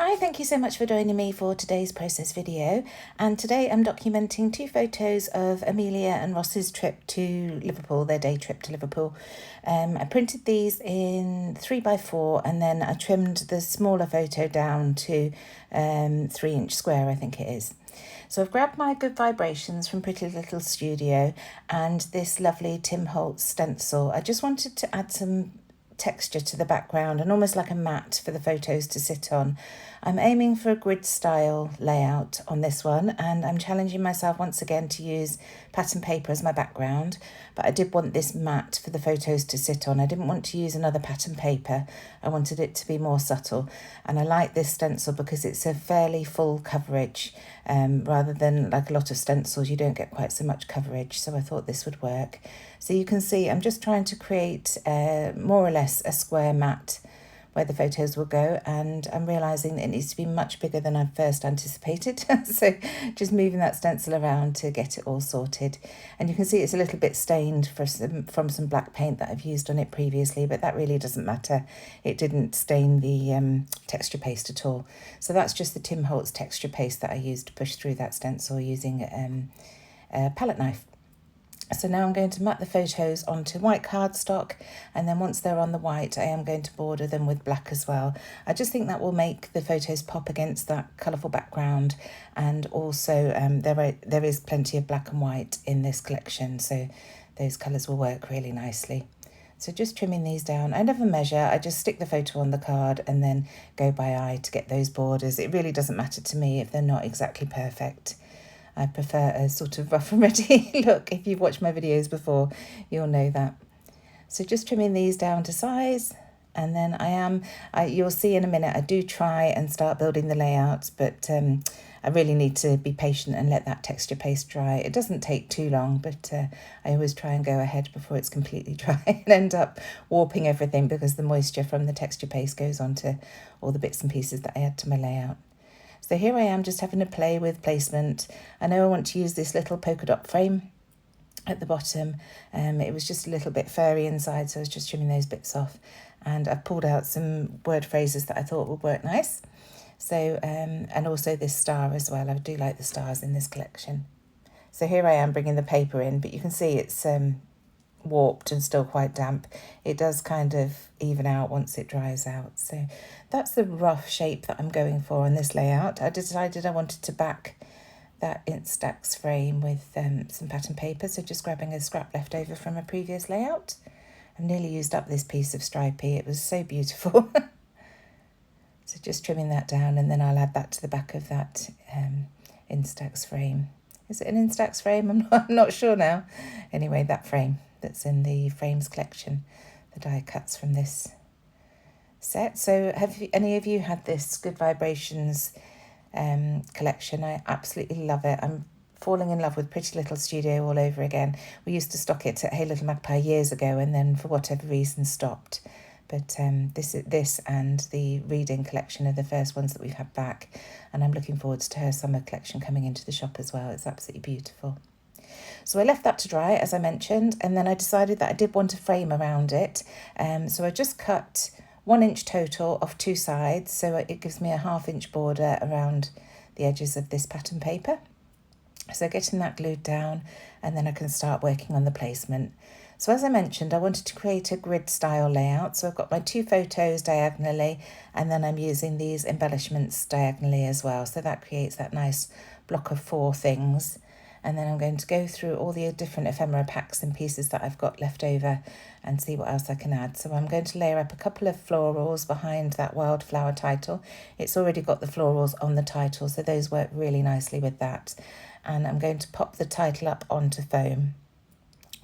Hi, thank you so much for joining me for today's process video. And today I'm documenting 2 photos of Amelia and Ross's trip to Liverpool, their day trip to Liverpool. I printed these in 3x4 and then I trimmed the smaller photo down to 3-inch square, I think it is. So I've grabbed my Good Vibrations from Pretty Little Studio and this lovely Tim Holtz stencil. I just wanted to add some texture to the background and almost like a mat for the photos to sit on. I'm aiming for a grid style layout on this one, and I'm challenging myself once again to use pattern paper as my background, but I did want this mat for the photos to sit on. I didn't want to use another pattern paper. I wanted it to be more subtle, and I like this stencil because it's a fairly full coverage rather than like a lot of stencils you don't get quite so much coverage, so I thought this would work. So you can see I'm just trying to create more or less a square mat where the photos will go, and I'm realising that it needs to be much bigger than I first anticipated. So just moving that stencil around to get it all sorted. And you can see it's a little bit stained from some black paint that I've used on it previously, but that really doesn't matter. It didn't stain the texture paste at all. So that's just the Tim Holtz texture paste that I used to push through that stencil using a palette knife. So now I'm going to mat the photos onto white cardstock, and then once they're on the white I am going to border them with black as well. I just think that will make the photos pop against that colourful background, and also there is plenty of black and white in this collection, so those colours will work really nicely. So just trimming these down. I never measure, I just stick the photo on the card and then go by eye to get those borders. It really doesn't matter to me if they're not exactly perfect. I prefer a sort of rough and ready look. If you've watched my videos before, you'll know that. So just trimming these down to size, and then you'll see in a minute, I do try and start building the layouts, but I really need to be patient and let that texture paste dry. It doesn't take too long, but I always try and go ahead before it's completely dry and end up warping everything because the moisture from the texture paste goes onto all the bits and pieces that I add to my layout. So here I am just having a play with placement. I know I want to use this little polka dot frame at the bottom. It was just a little bit furry inside, so I was just trimming those bits off. And I've pulled out some word phrases that I thought would work nice. So, and also this star as well. I do like the stars in this collection. So here I am bringing the paper in, but you can see it's warped and still quite damp. It does kind of even out once it dries out. So that's the rough shape that I'm going for in this layout. I decided I wanted to back that Instax frame with some pattern paper, so just grabbing a scrap left over from a previous layout. I've nearly used up this piece of stripy. It was so beautiful. So just trimming that down, and then I'll add that to the back of that Instax frame. Is it an Instax frame? I'm not sure now. Anyway, that frame that's in the frames collection, the die cuts from this set. So have any of you had this Good Vibrations collection? I absolutely love it. I'm falling in love with Pretty Little Studio all over again. We used to stock it at Hey Little Magpie years ago, and then for whatever reason stopped. But this and the reading collection are the first ones that we've had back, and I'm looking forward to her summer collection coming into the shop as well. It's absolutely beautiful. So I left that to dry, as I mentioned, and then I decided that I did want a frame around it. So I just cut 1 inch total off 2 sides, so it gives me a 1/2 inch border around the edges of this pattern paper. So getting that glued down, and then I can start working on the placement. So as I mentioned, I wanted to create a grid style layout. So I've got my 2 photos diagonally, and then I'm using these embellishments diagonally as well. So that creates that nice block of 4 things. And then I'm going to go through all the different ephemera packs and pieces that I've got left over and see what else I can add. So I'm going to layer up a couple of florals behind that wildflower title. It's already got the florals on the title, so those work really nicely with that. And I'm going to pop the title up onto foam.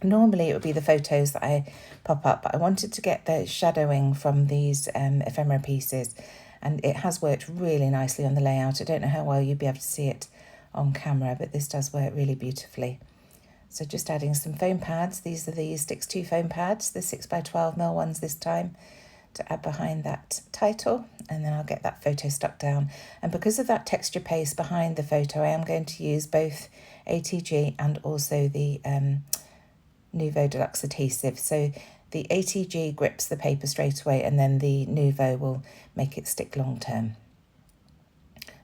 Normally it would be the photos that I pop up, but I wanted to get the shadowing from these ephemera pieces, and it has worked really nicely on the layout. I don't know how well you'd be able to see it on camera, but this does work really beautifully. So just adding some foam pads. These are the Stix 2 foam pads, the 6x12mm ones this time, to add behind that title, and then I'll get that photo stuck down. And because of that texture paste behind the photo, I am going to use both ATG and also the Nouveau Deluxe adhesive. So the ATG grips the paper straight away, and then the Nouveau will make it stick long term.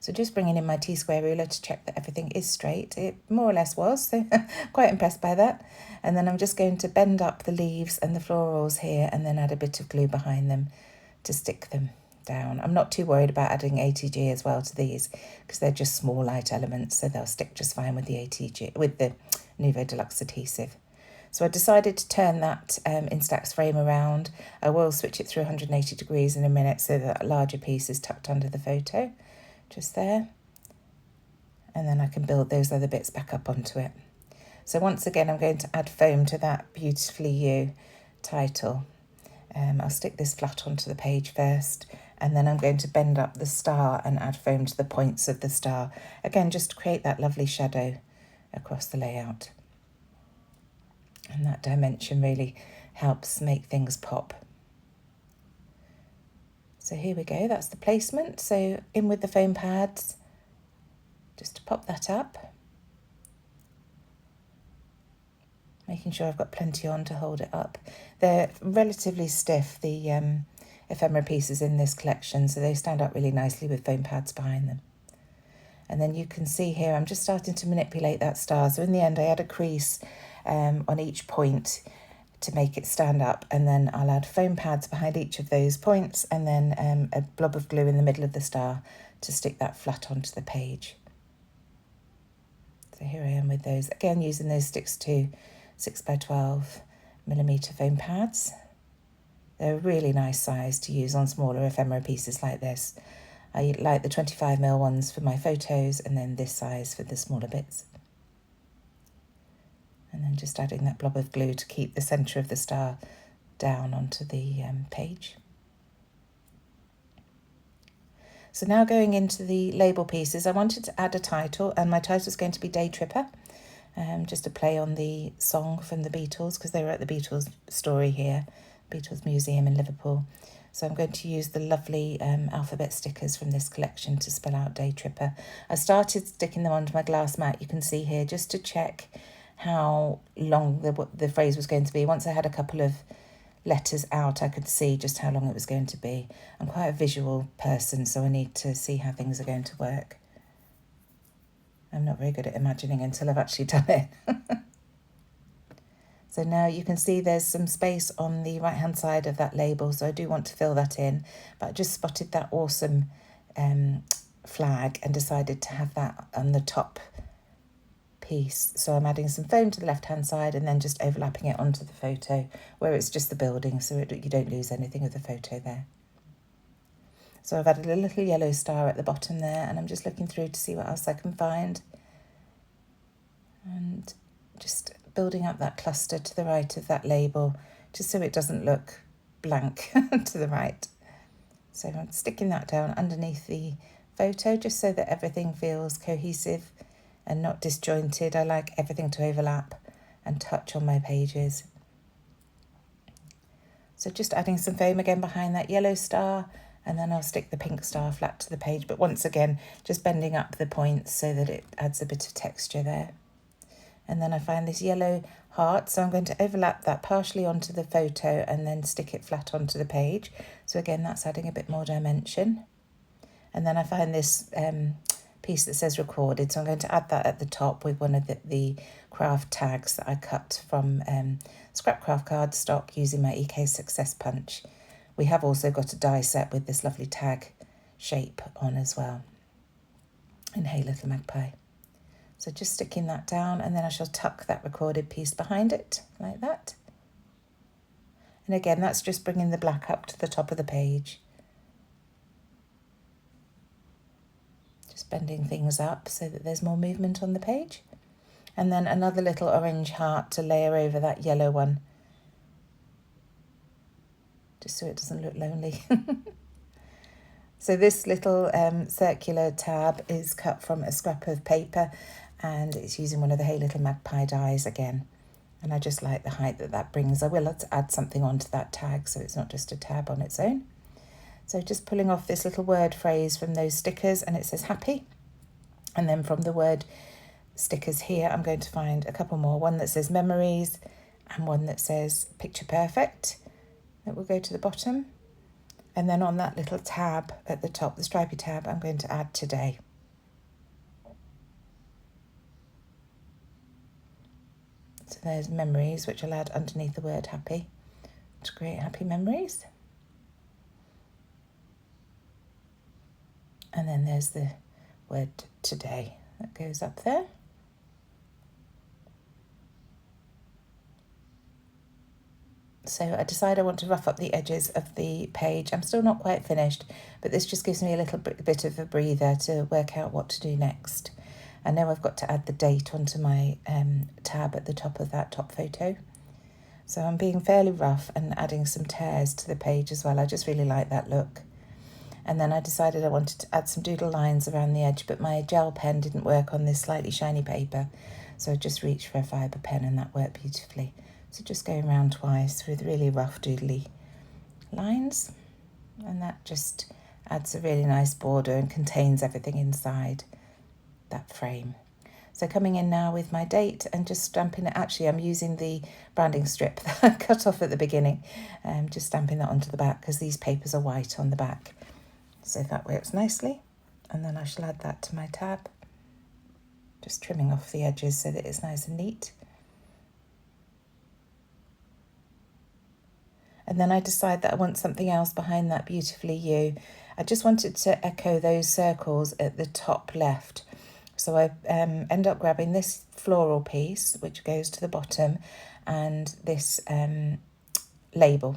So just bringing in my T-square ruler to check that everything is straight. It more or less was, so quite impressed by that. And then I'm just going to bend up the leaves and the florals here and then add a bit of glue behind them to stick them down. I'm not too worried about adding ATG as well to these because they're just small light elements, so they'll stick just fine with the ATG, with the Nuvo Deluxe adhesive. So I decided to turn that Instax frame around. I will switch it through 180 degrees in a minute so that a larger piece is tucked under the photo, just there. And then I can build those other bits back up onto it. So once again, I'm going to add foam to that Beautifully You title. I'll stick this flat onto the page first, and then I'm going to bend up the star and add foam to the points of the star. Again, just to create that lovely shadow across the layout. And that dimension really helps make things pop. So here we go, that's the placement. So in with the foam pads, just to pop that up. Making sure I've got plenty on to hold it up. They're relatively stiff, the ephemera pieces in this collection, so they stand up really nicely with foam pads behind them. And then you can see here, I'm just starting to manipulate that star. So in the end, I add a crease on each point to make it stand up, and then I'll add foam pads behind each of those points, and then a blob of glue in the middle of the star to stick that flat onto the page. So here I am with those, again using those Sticks to 6x12mm foam pads. They're a really nice size to use on smaller ephemera pieces like this. I like the 25mm ones for my photos, and then this size for the smaller bits. And then just adding that blob of glue to keep the centre of the star down onto the page. So now going into the label pieces, I wanted to add a title, and my title is going to be Day Tripper, just to play on the song from the Beatles, because they were at the Beatles story here, Beatles Museum in Liverpool. So I'm going to use the lovely alphabet stickers from this collection to spell out Day Tripper. I started sticking them onto my glass mat, you can see here, just to check how long the phrase was going to be. Once I had a couple of letters out, I could see just how long it was going to be. I'm quite a visual person, so I need to see how things are going to work. I'm not very good at imagining until I've actually done it. So now you can see there's some space on the right hand side of that label, so I do want to fill that in, but I just spotted that awesome flag and decided to have that on the top piece. So I'm adding some foam to the left hand side and then just overlapping it onto the photo where it's just the building, so you don't lose anything of the photo there. So I've added a little yellow star at the bottom there, and I'm just looking through to see what else I can find, and just building up that cluster to the right of that label just so it doesn't look blank to the right. So I'm sticking that down underneath the photo just so that everything feels cohesive and not disjointed. I like everything to overlap and touch on my pages. So just adding some foam again behind that yellow star, and then I'll stick the pink star flat to the page, but once again just bending up the points so that it adds a bit of texture there. And then I find this yellow heart, so I'm going to overlap that partially onto the photo and then stick it flat onto the page. So again, that's adding a bit more dimension. And then I find this piece that says recorded, so I'm going to add that at the top with one of the craft tags that I cut from Scrapcraft cardstock using my EK Success Punch. We have also got a die set with this lovely tag shape on as well in Hey Little Magpie. So just sticking that down, and then I shall tuck that recorded piece behind it like that. And again, that's just bringing the black up to the top of the page. Just bending things up so that there's more movement on the page. And then another little orange heart to layer over that yellow one, just so it doesn't look lonely. So this little circular tab is cut from a scrap of paper, and it's using one of the Hey Little Magpie dies again. And I just like the height that brings. I will add something onto that tag so it's not just a tab on its own. So just pulling off this little word phrase from those stickers, and it says happy. And then from the word stickers here, I'm going to find a couple more. One that says memories and one that says picture perfect. That will go to the bottom. And then on that little tab at the top, the stripy tab, I'm going to add today. So there's memories, which I'll add underneath the word happy to create happy memories. And then there's the word today that goes up there. So I decide I want to rough up the edges of the page. I'm still not quite finished, but this just gives me a little bit of a breather to work out what to do next. I know I've got to add the date onto my tab at the top of that top photo. So I'm being fairly rough and adding some tears to the page as well. I just really like that look. And then I decided I wanted to add some doodle lines around the edge, but my gel pen didn't work on this slightly shiny paper. So I just reached for a fibre pen and that worked beautifully. So just going around twice with really rough doodly lines. And that just adds a really nice border and contains everything inside that frame. So coming in now with my date and just stamping it. Actually, I'm using the branding strip that I cut off at the beginning. Just stamping that onto the back because these papers are white on the back. So that works nicely. And then I shall add that to my tab. Just trimming off the edges so that it's nice and neat. And then I decide that I want something else behind that beautifully you. I just wanted to echo those circles at the top left. So I end up grabbing this floral piece, which goes to the bottom, and this label.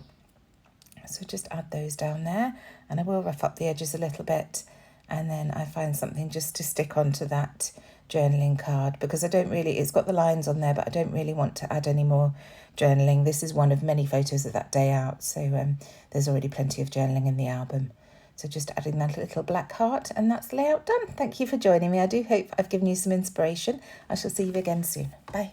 So just add those down there, and I will rough up the edges a little bit, and then I find something just to stick onto that journaling card, because I don't really, it's got the lines on there, but I don't really want to add any more journaling. This is one of many photos of that day out, so there's already plenty of journaling in the album. So just adding that little black heart, and that's the layout done. Thank you for joining me. I do hope I've given you some inspiration. I shall see you again soon. Bye.